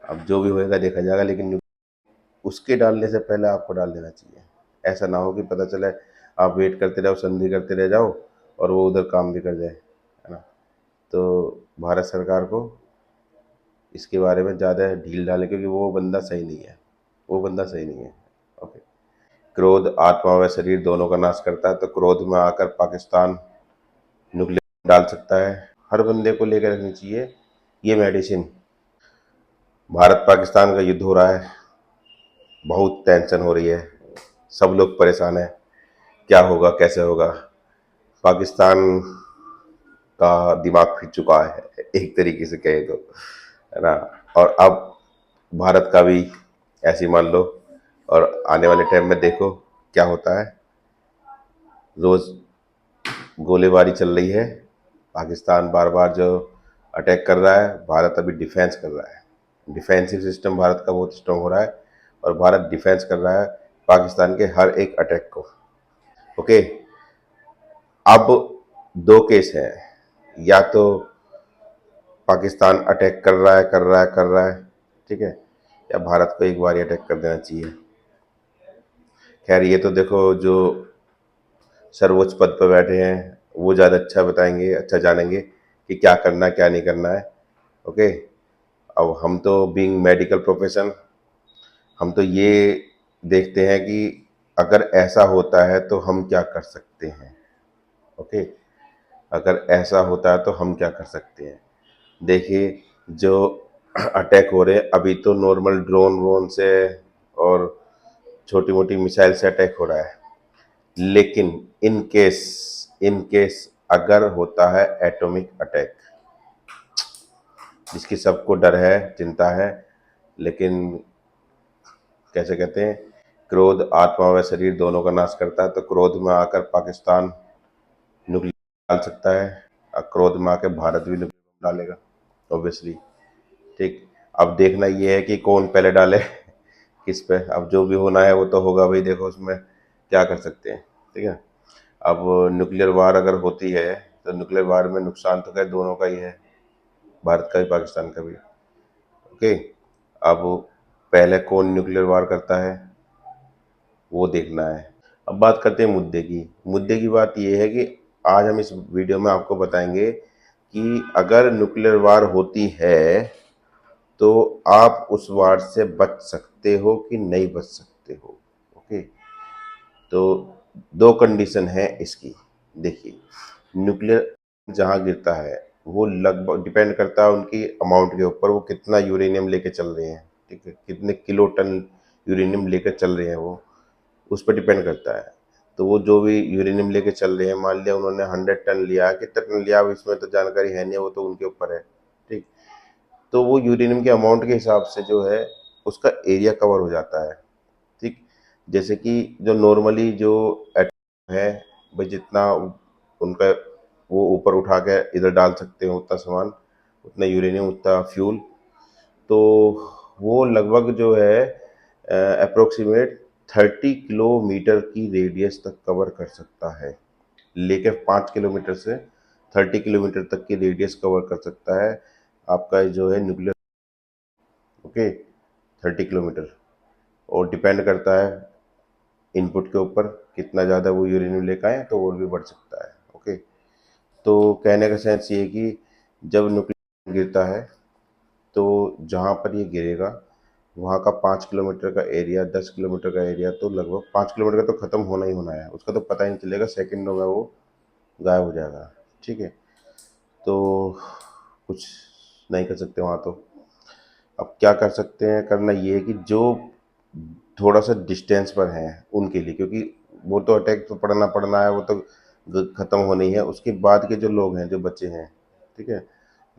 अब जो भी होएगा देखा जाएगा, लेकिन उसके डालने से पहले आपको डाल देना चाहिए। ऐसा ना हो कि पता चले आप वेट करते रहो, संधि करते रह जाओ और वो उधर काम भी कर जाए, है ना। तो भारत सरकार को इसके बारे में ज़्यादा ढील डाले, क्योंकि वो बंदा सही नहीं है, वो बंदा सही नहीं है। ओके। क्रोध आत्मा व शरीर दोनों का नाश करता है, तो क्रोध में आकर पाकिस्तान न्यूक्लियर डाल सकता है। हर बंदे को लेकर रखनी चाहिए ये मेडिसिन। भारत पाकिस्तान का युद्ध हो रहा है, बहुत टेंशन हो रही है, सब लोग परेशान है, क्या होगा कैसे होगा। पाकिस्तान का दिमाग फिर चुका है एक तरीके से कहे तो, है ना। और अब भारत का भी ऐसी मान लो, और आने वाले टाइम में देखो क्या होता है। रोज गोलीबारी चल रही है, पाकिस्तान बार बार जो अटैक कर रहा है, भारत अभी डिफेंस कर रहा है। डिफेंसिव सिस्टम भारत का बहुत स्ट्रांग हो रहा है, और भारत डिफेंस कर रहा है पाकिस्तान के हर एक अटैक को। ओके। अब दो केस हैं, या तो पाकिस्तान अटैक कर रहा है, ठीक है, या भारत को एक बार अटैक कर देना चाहिए। खैर ये तो देखो जो सर्वोच्च पद पर बैठे हैं वो ज़्यादा अच्छा बताएंगे, अच्छा जानेंगे कि क्या करना है क्या नहीं करना है। ओके। अब हम तो बीइंग मेडिकल प्रोफेशन, हम तो ये देखते हैं कि अगर ऐसा होता है तो हम क्या कर सकते हैं। ओके। अगर ऐसा होता है तो हम क्या कर सकते हैं। देखिए, जो अटैक हो रहे हैं अभी तो नॉर्मल ड्रोन व्रोन से और छोटी मोटी मिसाइल से अटैक हो रहा है, लेकिन इन केस अगर होता है एटॉमिक अटैक, जिसकी सबको डर है, चिंता है, लेकिन कैसे कहते हैं, क्रोध आत्मा व शरीर दोनों का नाश करता है, तो क्रोध में आकर पाकिस्तान न्यूक्लियर डाल सकता है, और क्रोध में आकर भारत भी न्यूक्लियर डालेगा ऑब्वियसली। ठीक। अब देखना ये है कि कौन पहले डाले किस पे। अब जो भी होना है वो तो होगा भाई, देखो उसमें क्या कर सकते हैं। ठीक है। अब न्यूक्लियर वार अगर होती है तो न्यूक्लियर वार में नुकसान तो क्या दोनों का ही है, भारत का भी पाकिस्तान का भी। ओके। अब पहले कौन न्यूक्लियर वार करता है वो देखना है। अब बात करते हैं मुद्दे की। मुद्दे की बात ये है कि आज हम इस वीडियो में आपको बताएंगे कि अगर न्यूक्लियर वार होती है तो आप उस वार से बच सकते हो कि नहीं बच सकते हो। ओके। तो दो कंडीशन है इसकी। देखिए, न्यूक्लियर जहाँ गिरता है वो लगभग डिपेंड करता है उनकी अमाउंट के ऊपर, वो कितना यूरेनियम लेके चल रहे हैं, ठीक है, कितने किलो टन यूरेनियम लेकर चल रहे हैं वो, उस पर डिपेंड करता है। तो वो जो भी यूरेनियम लेके चल रहे हैं, मान लिया उन्होंने 100 टन लिया, कितना टन लिया अब इसमें तो जानकारी है नहीं, वो तो उनके ऊपर है। ठीक। तो वो यूरेनियम के अमाउंट के हिसाब से जो है उसका एरिया कवर हो जाता है। ठीक। जैसे कि जो नॉर्मली जो एटम है, भाई जितना उनका वो ऊपर उठा के इधर डाल सकते हैं उतना सामान, उतना यूरेनियम, उतना फ्यूल, तो वो लगभग जो है अप्रोक्सीमेट 30 किलोमीटर की रेडियस तक कवर कर सकता है। लेके 5 किलोमीटर से 30 किलोमीटर तक की रेडियस कवर कर सकता है आपका जो है न्यूक्लियर। ओके। 30 किलोमीटर। और डिपेंड करता है इनपुट के ऊपर, कितना ज़्यादा वो यूरेनियम लेकर आए तो और भी बढ़ सकता है। ओके। तो कहने का सेंस ये है कि जब न्यूक्लियर गिरता है तो जहाँ पर ये गिरेगा वहाँ का 5 किलोमीटर का एरिया, 10 किलोमीटर का एरिया, तो लगभग 5 किलोमीटर का तो ख़त्म होना ही होना है, उसका तो पता ही नहीं चलेगा, सेकंडों में वो गायब हो जाएगा। ठीक है। तो कुछ नहीं कर सकते वहाँ तो। अब क्या कर सकते हैं, करना ये है कि जो थोड़ा सा डिस्टेंस पर हैं उनके लिए, क्योंकि वो तो अटैक तो पड़ना पड़ना है, वो तो ख़त्म होनी है, उसके बाद के जो लोग हैं जो बच्चे हैं, ठीक है,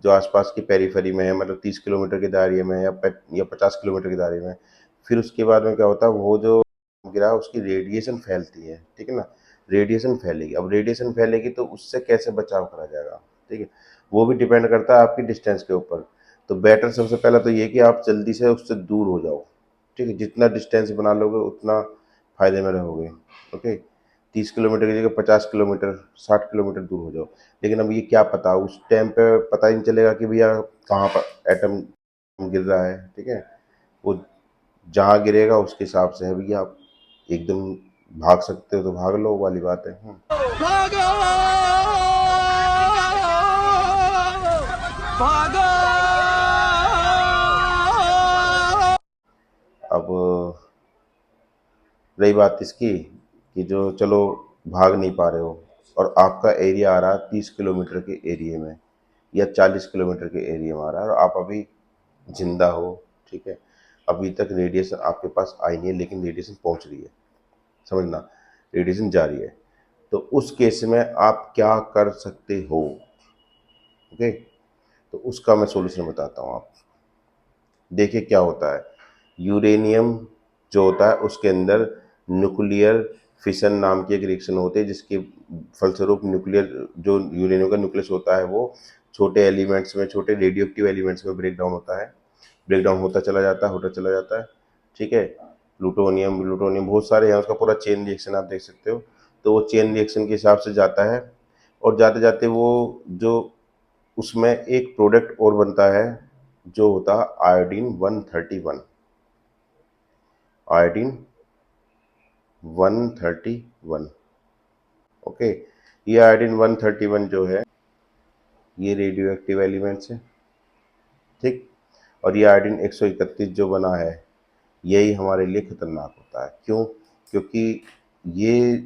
जो आसपास की पेरीफेरी में है, मतलब 30 किलोमीटर के दायरे में या 50 किलोमीटर के दायरे में, फिर उसके बाद में क्या होता है, वो जो गिरा उसकी रेडिएशन फैलती है, ठीक है ना। रेडिएशन फैलेगी, अब रेडिएशन फैलेगी तो उससे कैसे बचाव करा जाएगा, ठीक है, वो भी डिपेंड करता है आपकी डिस्टेंस के ऊपर। तो बेटर सबसे पहला तो ये कि आप जल्दी से उससे दूर हो जाओ, ठीक है, जितना डिस्टेंस बना लोगे उतना फायदे में रहोगे। ओके। 30 किलोमीटर की जगह 50 किलोमीटर, 60 किलोमीटर दूर हो जाओ। लेकिन अब ये क्या पता, उस टाइम पे पता ही नहीं चलेगा कि भैया कहाँ पर एटम गिर रहा है, ठीक है, वो जहाँ गिरेगा उसके हिसाब से है भैया। आप एकदम भाग सकते हो तो भाग लो, वाली बात है। भागो भागो। अब रही बात इसकी कि जो चलो भाग नहीं पा रहे हो और आपका एरिया आ रहा है 30 किलोमीटर के एरिया में या 40 किलोमीटर के एरिया में आ रहा है और आप अभी जिंदा हो, ठीक है, अभी तक रेडिएशन आपके पास आई नहीं है लेकिन रेडिएशन पहुंच रही है, समझना, रेडिएशन जा रही है, तो उस केस में आप क्या कर सकते हो? ओके, तो उसका मैं सॉल्यूशन बताता हूँ। आप देखिए क्या होता है। यूरेनियम जो होता है उसके अंदर न्यूक्लियर फिशन नाम की एक रिएक्शन होती है, जिसके फलस्वरूप न्यूक्लियर जो यूरेनियम का न्यूक्लियस होता है वो छोटे एलिमेंट्स में, छोटे रेडियो एक्टिव एलिमेंट्स में ब्रेक डाउन होता है, ब्रेक डाउन होता चला जाता है, होता चला जाता है, ठीक है। प्लूटोनियम प्लूटोनियम बहुत सारे हैं, उसका पूरा चेन रिएक्शन आप देख सकते हो। तो वो चेन रिएक्शन के हिसाब से जाता है और जाते जाते वो जो उसमें एक प्रोडक्ट और बनता है जो होता है आयोडीन 131, आयोडीन 131। ओके, ये आयोडीन 131 जो है ये रेडियो एक्टिव एलिमेंट्स है, ठीक। और ये आयोडीन 131 जो बना है यही हमारे लिए खतरनाक होता है। क्यों? क्योंकि ये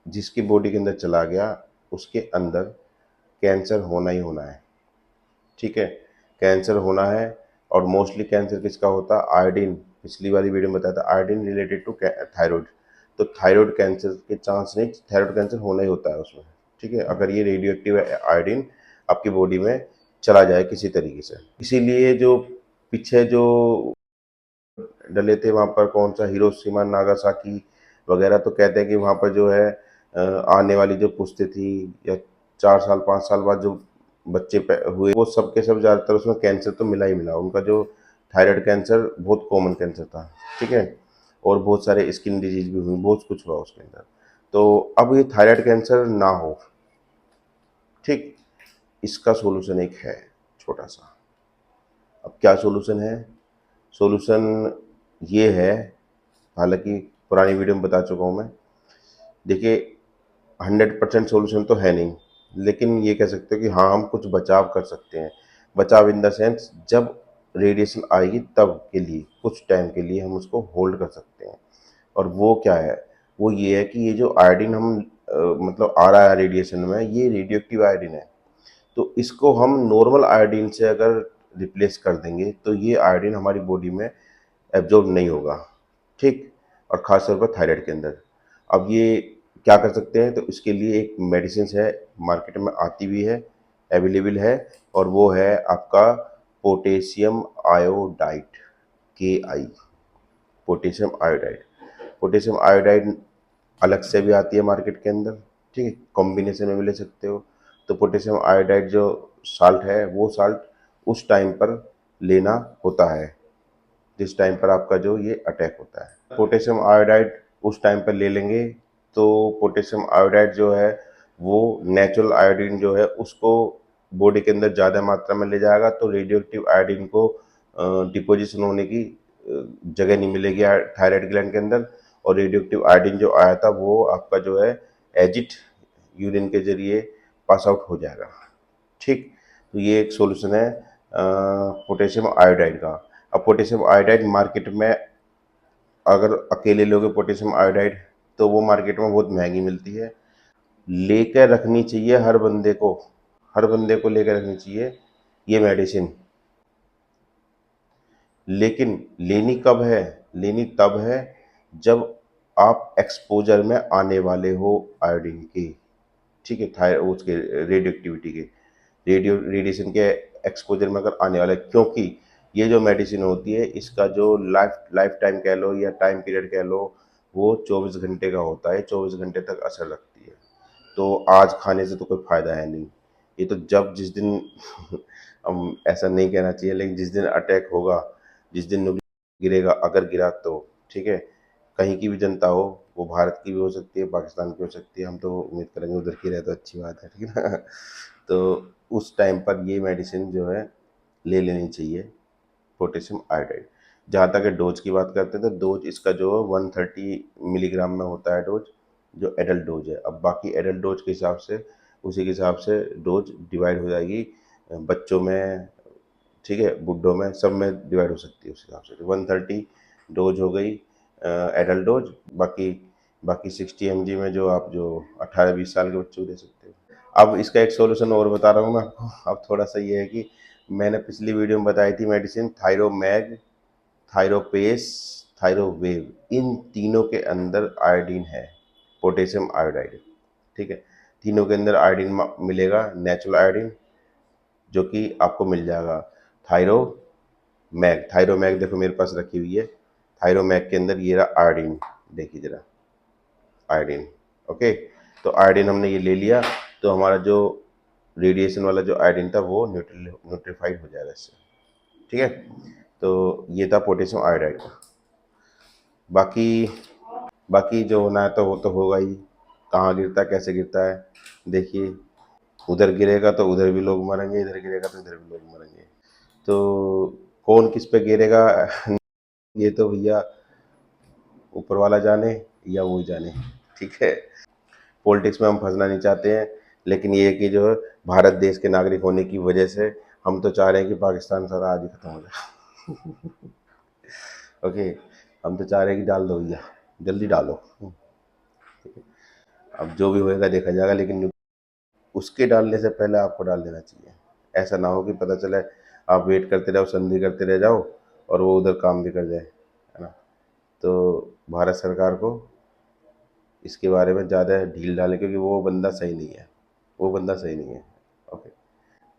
जिसकी बॉडी के अंदर चला गया उसके अंदर कैंसर होना ही होना है, ठीक है, कैंसर होना है। और मोस्टली कैंसर किसका होता है? आयोडीन, पिछली वाली वीडियो में बताया था, आयोडीन रिलेटेड टू थायराइड। तो थायराइड कैंसर के चांस नहीं, थायराइड कैंसर होना ही होता है उसमें, ठीक है, अगर ये रेडियो एक्टिव आयोडीन आपकी बॉडी में चला जाए किसी तरीके से। इसीलिए जो पीछे जो डले थे वहाँ पर, कौन सा हिरोशिमा नागासाकी वगैरह, तो कहते हैं कि वहाँ पर जो है आने वाली जो पुश्तें थी या 4 साल 5 साल बाद जो बच्चे हुए वो सब के सब ज़्यादातर उसमें कैंसर तो मिला ही मिला। उनका जो थायराइड कैंसर बहुत कॉमन कैंसर था, ठीक है, और बहुत सारे स्किन डिजीज भी हुई, बहुत कुछ हुआ उसके अंदर। तो अब ये थायराइड कैंसर ना हो, ठीक, इसका सॉल्यूशन एक है छोटा सा। अब क्या सॉल्यूशन है? सॉल्यूशन ये है, हालांकि पुरानी वीडियो में बता चुका हूँ मैं। देखिए 100% सॉल्यूशन तो है नहीं, लेकिन ये कह सकते हो कि हाँ हम कुछ बचाव कर सकते हैं। बचाव इन द सेंस, जब रेडिएशन आएगी तब के लिए कुछ टाइम के लिए हम उसको होल्ड कर सकते हैं। और वो क्या है? वो ये है कि ये जो आयोडीन हम मतलब आ रहा है रेडिएशन में, ये रेडियो एक्टिव आयोडीन है। तो इसको हम नॉर्मल आयोडीन से अगर रिप्लेस कर देंगे तो ये आयोडीन हमारी बॉडी में एब्जॉर्ब नहीं होगा, ठीक, और ख़ास तौर पर थायराइड के अंदर। अब ये क्या कर सकते हैं? तो इसके लिए एक मेडिसिन है, मार्केट में आती भी है, अवेलेबल है, और वो है आपका potassium iodide, KI, potassium iodide. Potassium iodide अलग से भी आती है मार्केट के अंदर, ठीक है, कॉम्बिनेशन में भी ले सकते हो। तो पोटेशियम आयोडाइड जो साल्ट है वो साल्ट उस टाइम पर लेना होता है जिस टाइम पर आपका जो ये अटैक होता है। पोटेशियम आयोडाइड उस टाइम पर ले लेंगे तो पोटेशियम आयोडाइड जो है वो नेचुरल आयोडीन जो है उसको बॉडी के अंदर ज़्यादा मात्रा में ले जाएगा, तो रेडियो एक्टिव आयोडीन को डिपोजिशन होने की जगह नहीं मिलेगी थायराइड ग्लैंड के अंदर। और रेडियो एक्टिव आयोडीन जो आया था वो आपका जो है एजिड यूरिन के जरिए पास आउट हो जाएगा, ठीक। तो ये एक सॉल्यूशन है पोटेशियम आयोडाइड का। अब पोटेशियम आयोडाइड मार्केट में अगर अकेले लोगे पोटेशियम आयोडाइड तो वो मार्केट में बहुत महंगी मिलती है। लेकर रखनी चाहिए हर बंदे को, हर बंदे को लेकर रखनी चाहिए ये मेडिसिन। लेकिन लेनी कब है? लेनी तब है जब आप एक्सपोजर में आने वाले हो आयोडीन के, ठीक है, उसके रेडियो एक्टिविटी के, रेडिएशन के एक्सपोजर में अगर आने वाला है। क्योंकि ये जो मेडिसिन होती है इसका जो लाइफ टाइम कह लो या टाइम पीरियड कह लो वो 24 घंटे का होता है, 24 घंटे तक असर रखती है। तो आज खाने से तो कोई फ़ायदा है नहीं। ये तो जब जिस दिन हम ऐसा नहीं कहना चाहिए, लेकिन जिस दिन अटैक होगा, जिस दिन गिरेगा, अगर गिरा तो ठीक है, कहीं की भी जनता हो, वो भारत की भी हो सकती है, पाकिस्तान की हो सकती है, हम तो उम्मीद करेंगे उधर की रहे तो अच्छी बात है, ठीक है ना। तो उस टाइम पर ये मेडिसिन जो है ले लेनी चाहिए, पोटेशियम आयोडाइड। जहाँ तक डोज की बात करते हैं तो डोज इसका जो 130 मिलीग्राम में होता है डोज, जो एडल्ट डोज है। अब बाकी एडल्ट डोज के हिसाब से उसी के हिसाब से डोज डिवाइड हो जाएगी, बच्चों में, ठीक है, बुड्ढों में, सब में डिवाइड हो सकती है उस हिसाब से। 130 डोज हो गई एडल्ट डोज, बाकी बाकी 60 mg में जो आप जो 18-20 साल के बच्चों को दे सकते हो। अब इसका एक सॉल्यूशन और बता रहा हूँ मैं आपको। अब थोड़ा सा ये है कि मैंने पिछली वीडियो में बताई थी मेडिसिन थायरोमैग, थायरोपेस, थायरोवेव, इन तीनों के अंदर आयोडीन है, पोटेशियम आयोडाइड, ठीक है। तीनों के अंदर आयोडीन मिलेगा, नेचुरल आयोडीन, जो कि आपको मिल जाएगा। थायरोमैग, थायरोमैग देखो मेरे पास रखी हुई है, थायरोमैग के अंदर ये रहा आयोडीन, देखिए जरा आयोडीन, ओके। तो आयोडीन हमने ये ले लिया, तो हमारा जो रेडिएशन वाला जो आयोडीन था वो न्यूट्रीफाइड हो जाएगा इससे, ठीक है। तो ये था पोटेशियम आयोडाइड। बाकी बाकी जो होना है तो वो तो होगा ही। कहाँ गिरता है, कैसे गिरता है, देखिए, उधर गिरेगा तो उधर भी लोग मरेंगे, इधर गिरेगा तो इधर भी लोग मरेंगे। तो कौन किस पे गिरेगा ये तो भैया ऊपर वाला जाने या वो जाने, ठीक है। पॉलिटिक्स में हम फंसना नहीं चाहते हैं, लेकिन ये है कि जो है भारत देश के नागरिक होने की वजह से हम तो चाह रहे हैं कि पाकिस्तान सारा आज ही खत्म हो जाए। ओके, हम तो चाह रहे हैं कि डाल दो भैया, जल्दी डालो। अब जो भी होएगा देखा जाएगा, लेकिन उसके डालने से पहले आपको डाल देना चाहिए। ऐसा ना हो कि पता चले आप वेट करते रहो, संधि करते रह जाओ और वो उधर काम भी कर जाए, है ना। तो भारत सरकार को इसके बारे में ज़्यादा ढील डालें, क्योंकि वो बंदा सही नहीं है, वो बंदा सही नहीं है। ओके,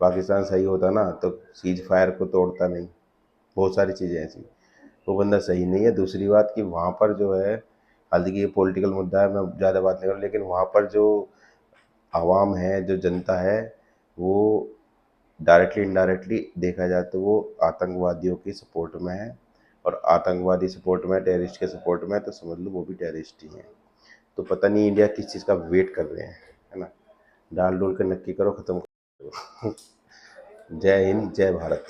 पाकिस्तान सही होता ना तो सीज फायर को तोड़ता नहीं, बहुत सारी चीज़ें ऐसी, वो बंदा सही नहीं है। दूसरी बात कि वहाँ पर जो है, हालांकि ये पॉलिटिकल मुद्दा है, मैं ज़्यादा बात नहीं करूँ, लेकिन वहाँ पर जो आवाम है, जो जनता है, वो डायरेक्टली इनडायरेक्टली देखा जाए तो वो आतंकवादियों की सपोर्ट में है, और आतंकवादी सपोर्ट में, टेररिस्ट के सपोर्ट में, तो समझ लो वो भी टेररिस्ट ही है। तो पता नहीं इंडिया किस चीज़ का वेट कर रहे हैं, है ना। डाल डोल कर नक्की करो, ख़त्म करो। जय हिंद, जय भारत।